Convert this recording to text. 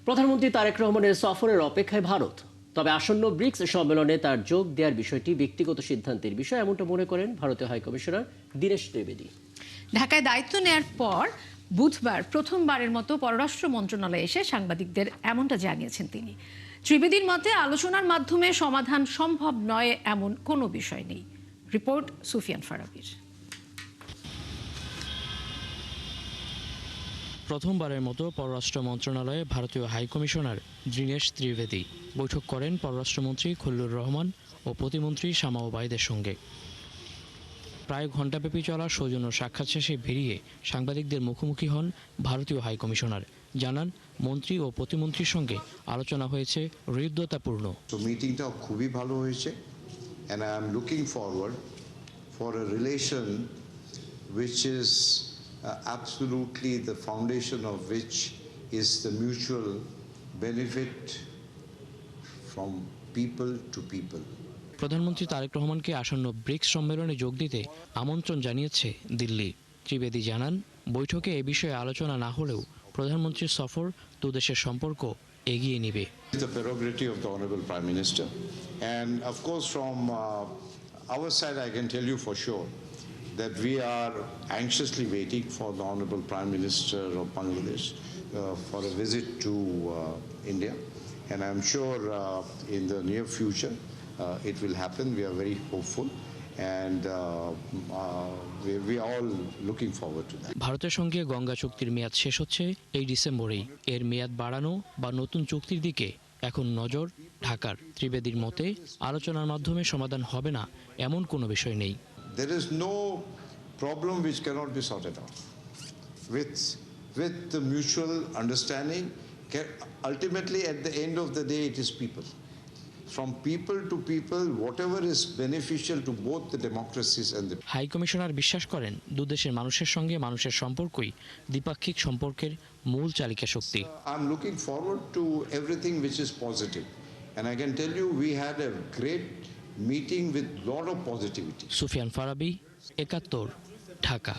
প্রধানমন্ত্রী তারেক রহমানের সফরের অপেক্ষায় ভারত। তবে আসন্ন ব্রিক্স সম্মেলনে তার যোগ দেওয়ার বিষয়টি ব্যক্তিগত সিদ্ধান্তের বিষয়, এমনটা মনে করেন ভারতীয় হাইকমিশনার দীনেশ ত্রিবেদী। ঢাকায় দায়িত্ব নেয়ার পর বুধবার প্রথমবারের মতো পররাষ্ট্র মন্ত্রণালয়ে এসে সাংবাদিকদের এমনটা জানিয়েছেন তিনি। ত্রিবেদীর মতে আলোচনার মাধ্যমে সমাধান সম্ভব নয় এমন কোনো বিষয় নেই। রিপোর্ট সুফিয়ান ফারাবির। প্রথমবারের মতো পররাষ্ট্র মন্ত্রণালয়ে ভারতীয় হাইকমিশনার দীনেশ ত্রিবেদী বৈঠক করেন পররাষ্ট্রমন্ত্রী খলিলুর রহমান ও প্রতিমন্ত্রী শামা ওবায়দের সঙ্গে। প্রায় ঘণ্টাব্যাপী চলা সৌজন্য সাক্ষাৎ শেষে বেরিয়ে সাংবাদিকদের মুখোমুখি হন ভারতীয় হাইকমিশনার। জানান, মন্ত্রী ও প্রতিমন্ত্রীর সঙ্গে আলোচনা হয়েছে হৃদ্যতাপূর্ণ। মিটিংটা খুবই ভালো হয়েছে, and I am looking forward for a relation which is absolutely the foundation of which is the mutual benefit from people to people. প্রধানমন্ত্রী তারেক রহমানকে আসন্ন ব্রিক্স সম্মেলনে যোগ দিতে আমন্ত্রণ জানিয়েছে দিল্লি। ত্রিবেদী জানান, বৈঠকে এ বিষয়ে আলোচনা না হলেও প্রধানমন্ত্রীর সফর দুদেশের সম্পর্ক এগিয়ে নেবে। The prerogative of the Honorable Prime Minister, and of course from our side I can tell you for sure that we are anxiously waiting for the Honorable Prime Minister of Bangladesh for a visit to India, and I'm sure in the near future it will happen. We are very hopeful, and we are all looking forward to that. ভারতের সঙ্গে গঙ্গা চুক্তির মেয়াদ শেষ হচ্ছে এই ডিসেম্বরেই। এর মেয়াদ বাড়ানো বা নতুন চুক্তির দিকে এখন নজর ঢাকার। ত্রিবেদীর মতে আলোচনার মাধ্যমে সমাধান হবে না এমন কোনো বিষয় নেই। There is no problem which cannot be sorted out with the mutual understanding. Ultimately, at the end of the day, it is people. From people to people, whatever is beneficial to both the democracies and the... high commissioner বিশ্বাস করেন, দুদেশের মানুষের সঙ্গে মানুষের সম্পর্কই দ্বিপাক্ষিক সম্পর্কের মূল চালিকা শক্তি। I'm looking forward to everything which is positive, and I can tell you we had a great meeting with lot of positivity. Sufian Farabi, ৭১, Dhaka.